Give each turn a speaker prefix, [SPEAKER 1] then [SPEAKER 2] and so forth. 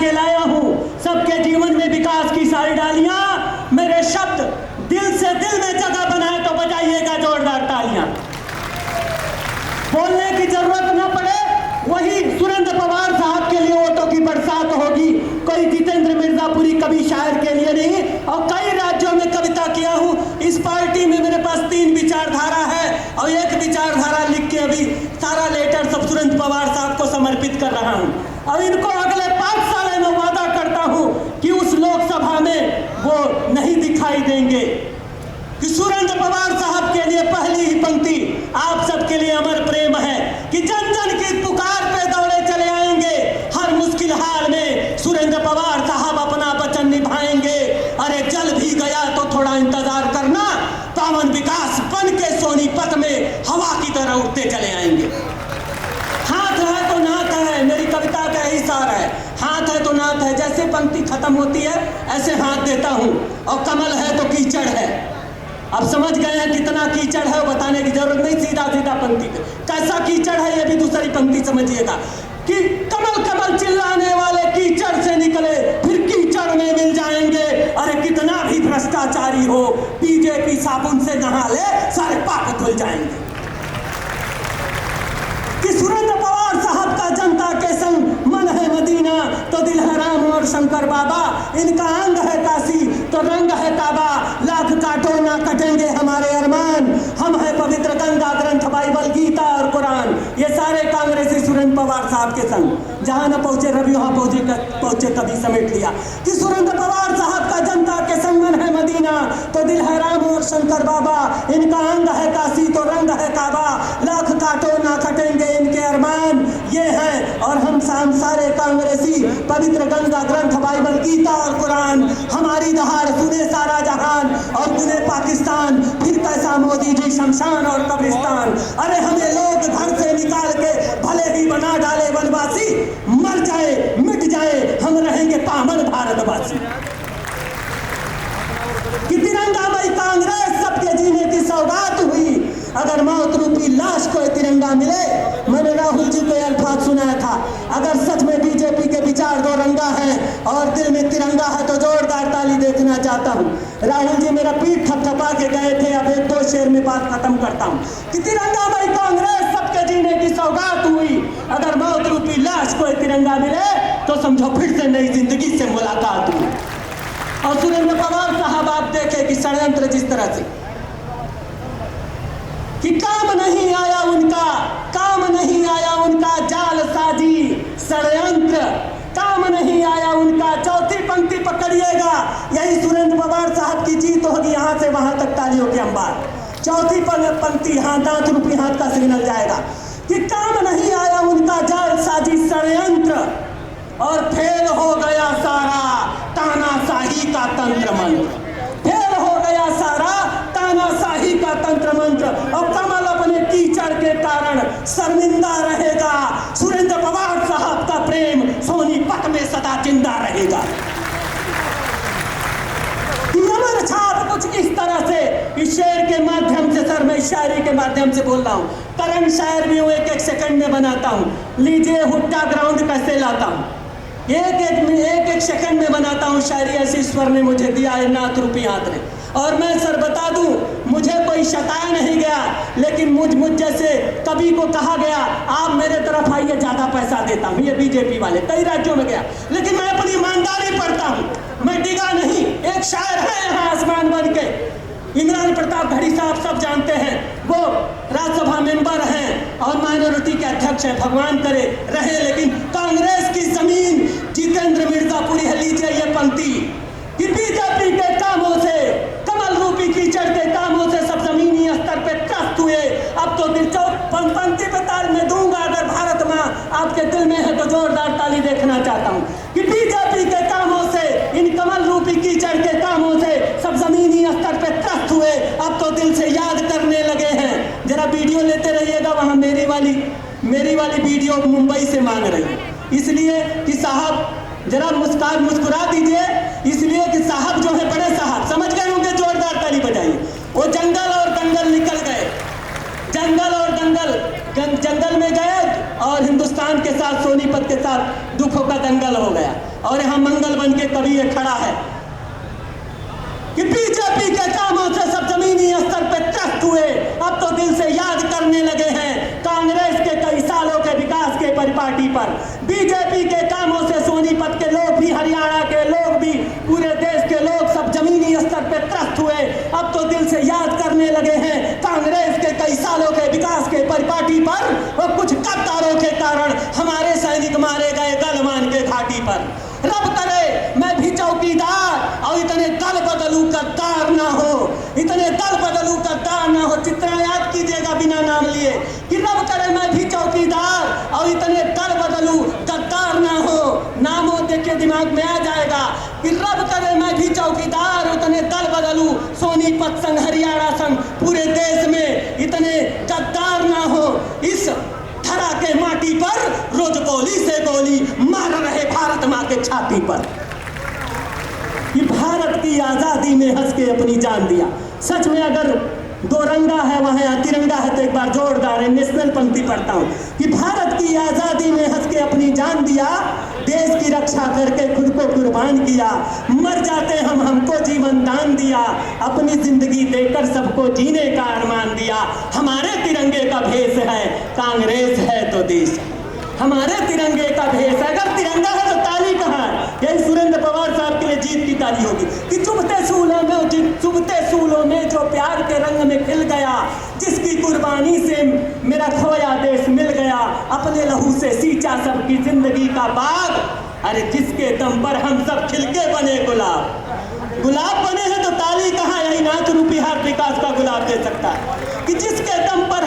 [SPEAKER 1] के लाया हूँ, सबके जीवन में विकास की सारी डालियां। मेरे शब्द दिल से दिल में जगह बनाए तो बजाइएगा जोरदार तालियां। बोलने की जरूरत न पड़े, वही सुरेंद्र पवार साहब के लिए वोटों की बरसात होगी, कोई जितेंद्र मिर्जापुरी कभी शायर के लिए नहीं। और कई राज्यों में कविता किया हूँ। इस पार्टी में मेरे पास 3 विचारधारा है और एक विचारधारा लिख के अभी सारा लेटर सब सुरेंद्र पवार साहब को समर्पित कर रहा हूँ। और इनको अगले 5 साल में वादा करता हूँ कि उस लोकसभा में वो नहीं दिखाई देंगे, कि सुरेंद्र पवार साहब के लिए पहली ही पंक्ति आप सबके लिए अमर प्रेम है, कि जन जन की पुकार पे दौड़े चले आएंगे, हर मुश्किल हाल में सुरेंद्र पवार साहब अपना वचन निभाएंगे। अरे जल भी गया तो थोड़ा इंतजार करना, पावन विकास बन के सोनीपत में हवा की तरह उठते चले आएंगे। हाथ है तो नाथ है, मेरी कविता का यही सार है, हाथ है तो नाथ है। जैसे पंक्ति खत्म होती है ऐसे हाथ देता हूँ, और कमल है तो कीचड़ है। अब समझ गए हैं कितना कीचड़ है, वो बताने की जरूरत नहीं, सीधा सीधा पंक्ति पे कैसा कीचड़ है ये भी दूसरी पंक्ति समझिएगा, कि कमल कमल चिल्लाने वाले कीचड़ से निकले फिर कीचड़ में मिल जाएंगे। अरे कितना भी भ्रष्टाचारी हो, बीजेपी साबुन से नहा ले सारे पाप धुल जाएंगे। कि सुरेंद्र पवार साहब का जनता के संग मन है मदीना तो दिल है राम और शंकर बाबा, इनका अंग है काशी तो रंग है काबा, लाख काटो ना कटेंगे हमारे अरमान, हम है पवित्र गंगा ग्रंथ बाइबल गीता और कुरान। ये सारे कांग्रेसी सुरेंद्र पवार साहब के संग, जहां न पहुंचे रवि वहां पहुंचे कभी समेट लिया। कि सुरेंद्र पवार साहब का जनता के संग मन है मदीना तो दिल है राम और शंकर बाबा, इनका अंग है काशी तो रंग है काबा, लाख काटो ना कटेंगे इनके अरमान। ये है और हम सारे कांग्रेसी पवित्र गंगा ग्रंथ बाइबल गीता और कुरान, हमारी दहाड़ सुने सारा जहान और गुने पाकिस्तान, फिर कैसा मोदी जी शमशान और कब्रिस्तान। अरे हमें लोग घर से निकाल के भले ही बना डाले वनवासी, मर जाए मिट जाए हम रहेंगे पावन भारतवासी। कि तिरंगामयी कांग्रेस सबके जीने की सौगात हुई, अगर मौत रूपी लाश को तिरंगा मिले। मैंने राहुल जी को अल्फाज सुनाया था, अगर सच में बीजेपी के विचार दो रंगा है और दिल में तिरंगा है तो जोरदार ताली देखना चाहता हूँ। राहुल जी मेरा पीठ थपथपा के गए थे, अब 1-2 शेर में बात खत्म करता हूँ। कि तिरंगामयी कांग्रेस सबके जीने की सौगात हुई, अगर मौत रूपी लाश को तिरंगा मिले तो समझो फिर से नई जिंदगी से मुलाकात हुई। और सुरेंद्र पवार साहब आप देखें कि षड्यंत्र जिस तरह से, कि काम नहीं आया उनका जाल साजी षड्यंत्र, काम नहीं आया उनका। चौथी पंक्ति पकड़िएगा, यही सुरेंद्र पवार साहब की जीत होगी, यहाँ से वहां तक तालियों के अंबार। चौथी पंक्ति, हाँ दांत रूपी हाथ का सिग्नल जाएगा, कि काम नहीं आया उनका जाल साजी षड्यंत्र और फेल हो गया सारा तानाशाही का तंत्र मंत्र, फेल हो गया सारा तानाशाही का तंत्र मंत्र। और कमल अपने कीचड़ के कारण शर्मिंदा रहेगा, सुरेंद्र पवार साहब का प्रेम सोनीपत में सदा जिंदा रहेगा। अमर छाप कुछ इस तरह से, इस शेर के माध्यम से, सर मैं शायरी के माध्यम से बोल रहा हूँ, करंट शायर भी हूँ, 1-1 सेकंड में बनाता हूँ। लीजिए हुट्टा ग्राउंड कैसे लाता हूँ, एक सेकंड में बनाता हूँ शायरी, ऐसी ईश्वर ने मुझे दिया है नाथ रूपी हाथ ने। और मैं सर बता दूं, मुझे कोई सताया नहीं गया, लेकिन मुझ जैसे कवि को कहा गया आप मेरे तरफ आइए ज्यादा पैसा देता हूँ, ये बीजेपी वाले कई राज्यों में गया, लेकिन मैं अपनी ईमानदारी पढ़ता हूँ, मैं डिगा नहीं। एक शायर है यहाँ आसमान बन के, इमरान प्रताप घड़ी साहब सब जानते हैं, वो राज्यसभा मेंबर हैं और माइनॉरिटी के अध्यक्ष हैं, भगवान करे रहे, लेकिन कांग्रेस की जमीन जितेंद्र मिर्जापुरी है। लीजिए ये पंक्ति, कि बीजेपी के कामों से, कमल रूपी कीचड़ के कामों से सब जमीनी स्तर पे त्रस्त हुए। अब तो पंक्ति पे ताल में दूंगा, अगर भारत माँ आपके दिल में है तो जोरदार ताली देखना चाहता हूँ। कि बीजेपी के कामों से, इन कमल रूपी कीचड़ के कामों से सब जमीनी स्तर पे त्रस्त हुए, अब तो दिल से याद करने लगे हैं। जरा वीडियो लेते रहिएगा, वहाँ मेरी वाली वीडियो मुंबई से मांग रही है, इसलिए कि साहब जरा मुस्कुरा दीजिए, इसलिए कि साहब जो है बड़े साहब समझ गए होंगे, जोरदार ताली बजाइए। वो जंगल और दंगल निकल गए, जंगल में गए और हिंदुस्तान के साथ, सोनीपत के साथ दुखों का दंगल हो गया। और यहाँ मंगल बन के कभी ये खड़ा है कि बीजेपी के कामों से सब जमीनी स्तर पे त्रस्त हुए, अब तो दिल से याद करने लगे हैं कांग्रेस के कई सालों के विकास के परिपाटी पर। बीजेपी के कामों से सोनीपत के लोग भी, हरियाणा के लोग भी, पूरे देश के लोग सब जमीनी स्तर पे त्रस्त हुए, अब तो दिल से याद करने लगे हैं कांग्रेस के कई सालों के विकास के परिपाटी पर। और कुछ गद्दारों के कारण हमारे सैनिक मारे गए गलवान के घाटी पर। रब करे मैं भी चौकीदार और इतने दल बदलू गद्दार ना हो, इतने दल बदलू गद्दार ना हो। चित्रण याद कीजिएगा बिना नाम लिए कि रब करे मैं भी चौकीदार और इतने दल बदलू गद्दार ना हो। नाम हो देखिए दिमाग में आ जाएगा कि रब करे मैं भी चौकीदार, इतने दल बदलू सोनीपत संग, हरियाणा संग, पूरे देश में इतने गद्दार ना हो। इस धरा के माटी पर रोज गोली से गोली मार रहे भारत माँ के छाती पर। कि भारत की आजादी में हंस के अपनी जान दिया। सच में अगर दो रंगा है वहां तिरंगा है तो एक बार जोरदार है नेशनल पंक्ति पढ़ता हूं कि भारत की आजादी में हंस के अपनी जान दिया, देश की रक्षा करके खुद को कुर्बान किया, मर जाते हम हमको जीवन दान दिया, अपनी जिंदगी देकर सबको जीने का अरमान दिया। हमारे तिरंगे का भेष है कांग्रेस है तो देश, हमारे तिरंगे का भेष। अगर तिरंगा है तो ताली कहाँ है? यही सुरेंद्र पवार साहब के लिए जीत की ताली होगी कि चुभते सूलों में जो प्यार के रंग में खिल गया, जिसकी कुर्बानी से मेरा खोया देश मिल गया, अपने लहू से सींचा सबकी जिंदगी का बाग। अरे जिसके दम पर हम सब खिलके बने गुलाब, गुलाब बने हैं तो ताली कहाँ? यही नाथ रूपी हार विकास का गुलाब दे सकता है कि जिसके दम पर